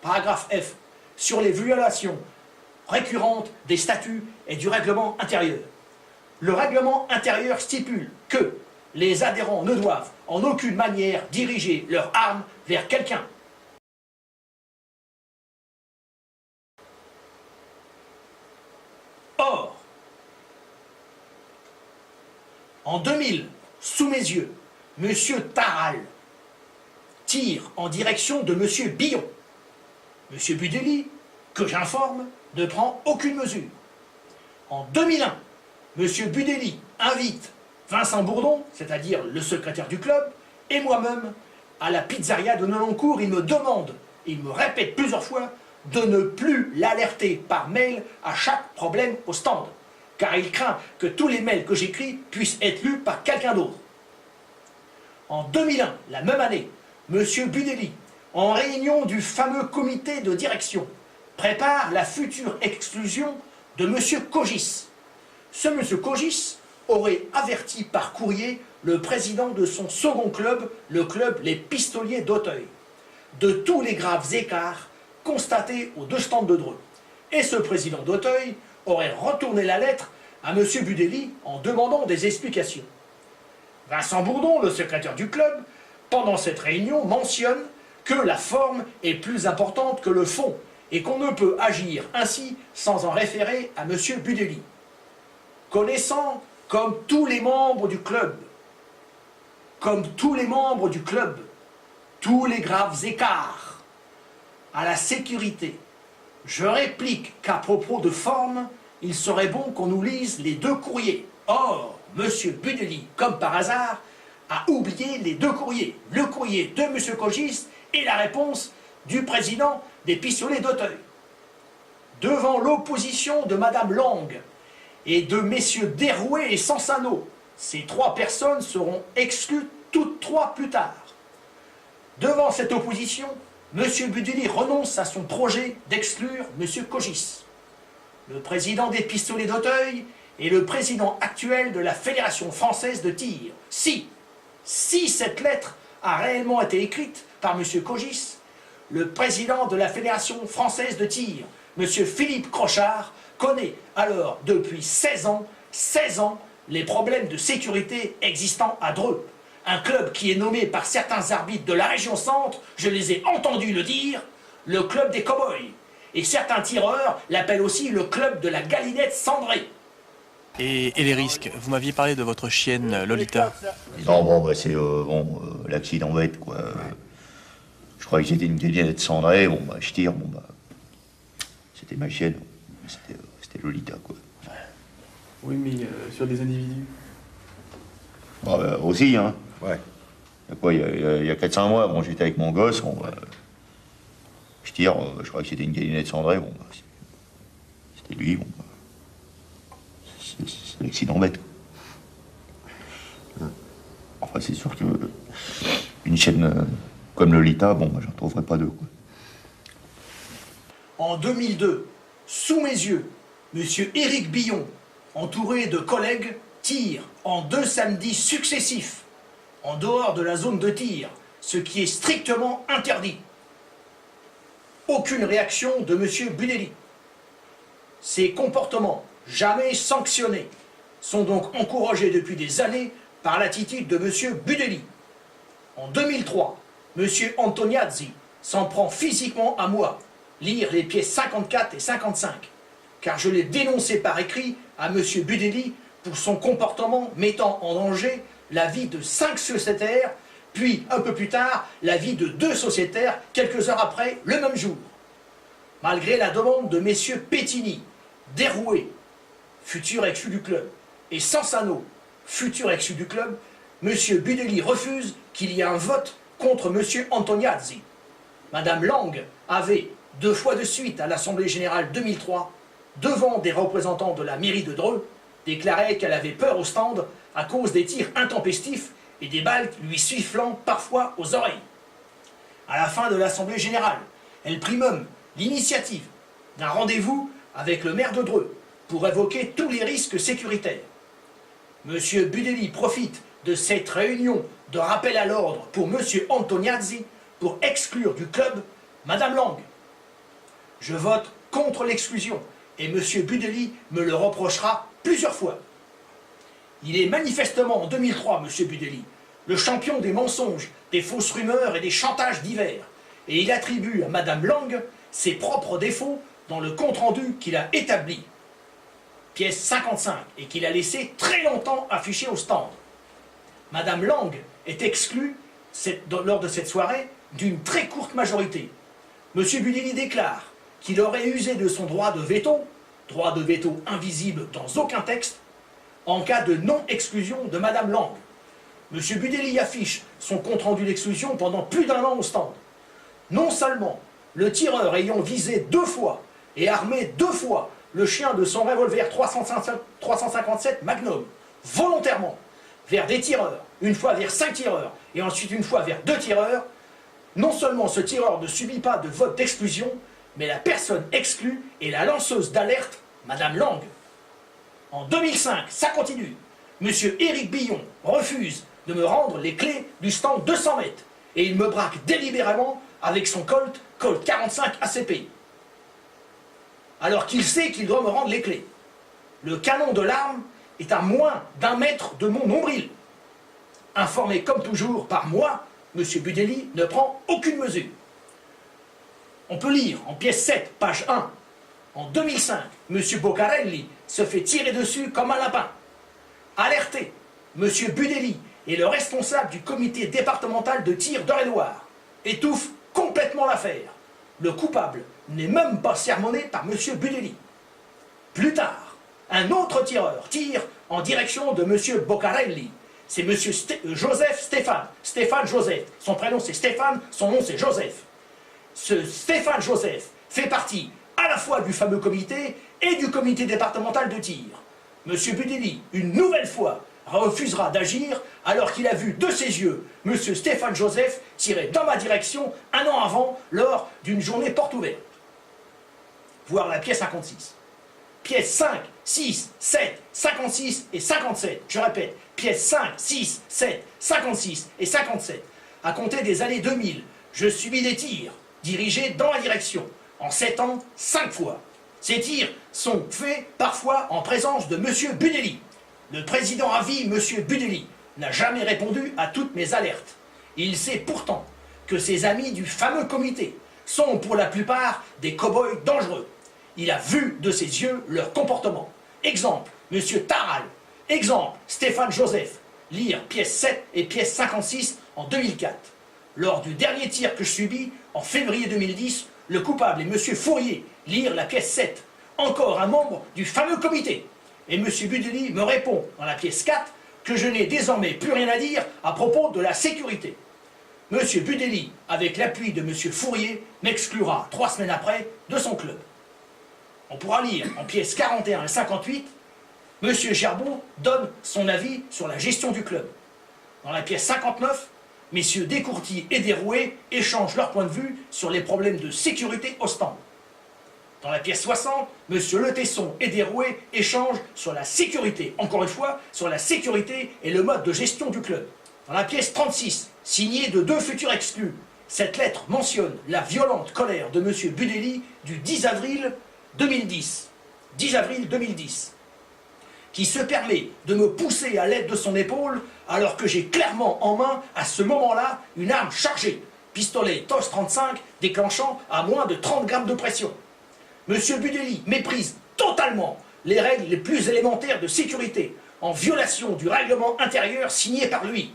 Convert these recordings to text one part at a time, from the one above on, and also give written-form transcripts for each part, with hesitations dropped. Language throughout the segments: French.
paragraphe F, sur les violations récurrentes des statuts et du règlement intérieur. Le règlement intérieur stipule que les adhérents ne doivent en aucune manière diriger leurs armes vers quelqu'un. Or, en 2000, sous mes yeux, M. Taral tire en direction de M. Billon. M. Budéli, que j'informe, ne prend aucune mesure. En 2001, M. Budéli invite Vincent Bourdon, c'est-à-dire le secrétaire du club, et moi-même, à la pizzeria de Nonancourt. Il me demande, il me répète plusieurs fois, de ne plus l'alerter par mail à chaque problème au stand, car il craint que tous les mails que j'écris puissent être lus par quelqu'un d'autre. En 2001, la même année, M. Budéli, en réunion du fameux comité de direction, prépare la future exclusion de M. Cogis. Ce M. Cogis aurait averti par courrier le président de son second club, le club Les Pistoliers d'Auteuil, de tous les graves écarts constatés aux deux stands de Dreux. Et ce président d'Auteuil aurait retourné la lettre à M. Budéli en demandant des explications. Vincent Bourdon, le secrétaire du club, pendant cette réunion, mentionne que la forme est plus importante que le fond et qu'on ne peut agir ainsi sans en référer à M. Budéli. Connaissant, comme tous les membres du club, tous les graves écarts à la sécurité, je réplique qu'à propos de forme, il serait bon qu'on nous lise les deux courriers. Or, M. Budéli, comme par hasard, a oublié les deux courriers. Le courrier de M. Cogis et la réponse du président des Pistoliers d'Auteuil. Devant l'opposition de Mme Lang et de messieurs Derouet et Sansano, ces trois personnes seront exclues toutes trois plus tard. Devant cette opposition, M. Budéli renonce à son projet d'exclure M. Cogis. Le président des Pistoliers d'Auteuil est le président actuel de la Fédération française de tir. Si cette lettre a réellement été écrite par M. Cogis, le président de la Fédération française de tir, M. Philippe Crochard, connaît alors depuis 16 ans, les problèmes de sécurité existants à Dreux. Un club qui est nommé par certains arbitres de la région centre, je les ai entendus le dire, le club des cow-boys. Et certains tireurs l'appellent aussi le club de la galinette cendrée. Et les risques? Vous m'aviez parlé de votre chienne Lolita. Non, bon, bah, c'est l'accident bête, quoi. Je croyais que c'était une galinette cendrée, bon, bah, je tire, bon, bah. C'était ma chienne, c'était Lolita, quoi. Oui, mais sur des individus. Bah, aussi, hein. Ouais. Il y a quoi, il y a 4-5 mois, bon, j'étais avec mon gosse, bon, bah, je tire, je croyais que c'était une galinette cendrée, bon, bah, c'était lui, bon, bah. C'est l'accident bête. Enfin, c'est sûr que une chaîne comme Lolita, bon, moi, j'en trouverais pas deux, quoi. En 2002, sous mes yeux, M. Éric Billon, entouré de collègues, tire en 2 samedis successifs, en dehors de la zone de tir, ce qui est strictement interdit. Aucune réaction de M. Budéli. Ces comportements, jamais sanctionnés, sont donc encouragés depuis des années par l'attitude de M. Budéli. En 2003, M. Antoniazzi s'en prend physiquement à moi, lire les pièces 54 et 55, car je l'ai dénoncé par écrit à M. Budéli pour son comportement mettant en danger la vie de 5 sociétaires, puis un peu plus tard, la vie de 2 sociétaires, quelques heures après, le même jour. Malgré la demande de M. Pettini, Derouet, futur exclu du club, et Sansano, futur exclu du club, M. Budéli refuse qu'il y ait un vote contre M. Antoniazzi. Mme Lang avait, 2 fois de suite à l'Assemblée Générale 2003, devant des représentants de la mairie de Dreux, déclaré qu'elle avait peur au stand à cause des tirs intempestifs et des balles lui sifflant parfois aux oreilles. À la fin de l'Assemblée Générale, elle prit même l'initiative d'un rendez-vous avec le maire de Dreux pour évoquer tous les risques sécuritaires. M. Budéli profite de cette réunion de rappel à l'ordre pour M. Antoniazzi pour exclure du club Mme Lang, je vote contre l'exclusion et M. Budeli me le reprochera plusieurs fois. Il est manifestement en 2003, M. Budeli, le champion des mensonges, des fausses rumeurs et des chantages divers. Et il attribue à Mme Lang ses propres défauts dans le compte-rendu qu'il a établi. Pièce 55, et qu'il a laissé très longtemps affiché au stand. Mme Lang est exclue lors de cette soirée d'une très courte majorité. M. Budeli déclare qu'il aurait usé de son droit de veto invisible dans aucun texte, en cas de non-exclusion de Mme Lang. M. Budeli affiche son compte-rendu d'exclusion pendant plus d'1 an au stand. Non seulement le tireur ayant visé 2 fois et armé 2 fois le chien de son revolver 357 Magnum, volontairement, vers des tireurs, une fois vers 5 tireurs, et ensuite une fois vers 2 tireurs, non seulement ce tireur ne subit pas de vote d'exclusion, mais la personne exclue est la lanceuse d'alerte, Mme Lang. En 2005, ça continue. M. Éric Billon refuse de me rendre les clés du stand 200 mètres, et il me braque délibérément avec son Colt 45 ACP. Alors qu'il sait qu'il doit me rendre les clés. Le canon de l'arme est à moins d'1 mètre de mon nombril. Informé comme toujours par moi, M. Budeli ne prend aucune mesure. On peut lire en pièce 7, page 1. En 2005, M. Boccarelli se fait tirer dessus comme un lapin. Alerté, M. Budeli est le responsable du comité départemental de tir d'Eure-et-Loir. Étouffe complètement l'affaire. Le coupable n'est même pas sermonné par M. Budeli. Plus tard, un autre tireur tire en direction de M. Boccarelli. C'est M. Joseph Stéphane. Stéphane Joseph. Son prénom c'est Stéphane, son nom c'est Joseph. Ce Stéphane Joseph fait partie à la fois du fameux comité et du comité départemental de tir. M. Budeli, une nouvelle fois, refusera d'agir alors qu'il a vu de ses yeux M. Stéphane Joseph tirer dans ma direction 1 an avant lors d'une journée porte ouverte. Voir la pièce 56. Pièces 5, 6, 7, 56 et 57. Je répète, pièces 5, 6, 7, 56 et 57. À compter des années 2000, je subis des tirs dirigés dans ma direction. En 7 ans, 5 fois. Ces tirs sont faits parfois en présence de M. Budeli. Le président à vie, M. Budeli, n'a jamais répondu à toutes mes alertes. Il sait pourtant que ses amis du fameux comité sont pour la plupart des cow-boys dangereux. Il a vu de ses yeux leur comportement. Exemple, M. Taral. Exemple, Stéphane Joseph. Lire pièce 7 et pièce 56 en 2004. Lors du dernier tir que je subis, en février 2010, le coupable est M. Fourier. Lire la pièce 7. Encore un membre du fameux comité. Et M. Budeli me répond dans la pièce 4 que je n'ai désormais plus rien à dire à propos de la sécurité. M. Budeli, avec l'appui de M. Fourier, m'exclura 3 semaines après de son club. On pourra lire en pièces 41 et 58, M. Gerbeau donne son avis sur la gestion du club. Dans la pièce 59, messieurs Descourtiers et Desrouets échangent leur point de vue sur les problèmes de sécurité au stand. Dans la pièce 60, M. Le Tesson et Desrouets échangent sur la sécurité, encore une fois, sur la sécurité et le mode de gestion du club. Dans la pièce 36, signée de 2 futurs exclus, cette lettre mentionne la violente colère de M. Budeli du 10 avril 2010. 10 avril 2010. Qui se permet de me pousser à l'aide de son épaule alors que j'ai clairement en main, à ce moment-là, une arme chargée. Pistolet TOS 35 déclenchant à moins de 30 grammes de pression. M. Budeli méprise totalement les règles les plus élémentaires de sécurité, en violation du règlement intérieur signé par lui.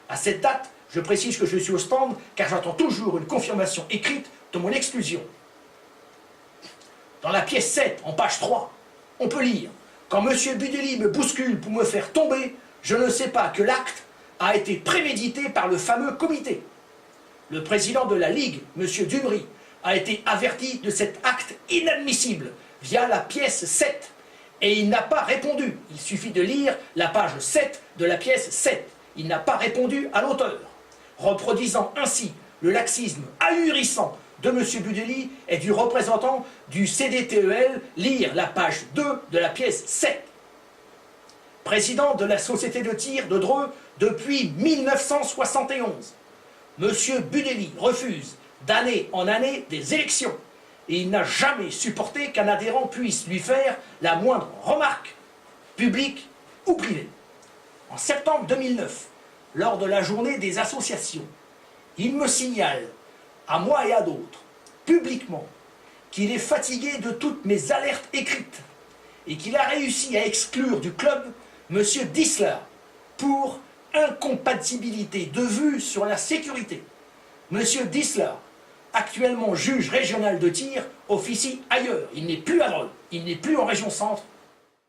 À cette date, je précise que je suis au stand car j'attends toujours une confirmation écrite de mon exclusion. Dans la pièce 7, en page 3, on peut lire « Quand M. Budeli me bouscule pour me faire tomber, je ne sais pas que l'acte a été prémédité par le fameux comité. Le président de la Ligue, M. Dumery, a été averti de cet acte inadmissible via la pièce 7 et il n'a pas répondu. Il suffit de lire la page 7 de la pièce 7. Il n'a pas répondu à l'auteur, reproduisant ainsi le laxisme ahurissant de M. Budeli et du représentant du CDTEL, lire la page 2 de la pièce 7. Président de la société de tir de Dreux depuis 1971, M. Budeli refuse d'année en année des élections et il n'a jamais supporté qu'un adhérent puisse lui faire la moindre remarque, publique ou privée. En septembre 2009, lors de la journée des associations, il me signale, à moi et à d'autres, publiquement, qu'il est fatigué de toutes mes alertes écrites et qu'il a réussi à exclure du club M. Dissler pour incompatibilité de vue sur la sécurité. M. Dissler, actuellement juge régional de tir, officie ailleurs. Il n'est plus à Dreux, il n'est plus en région centre,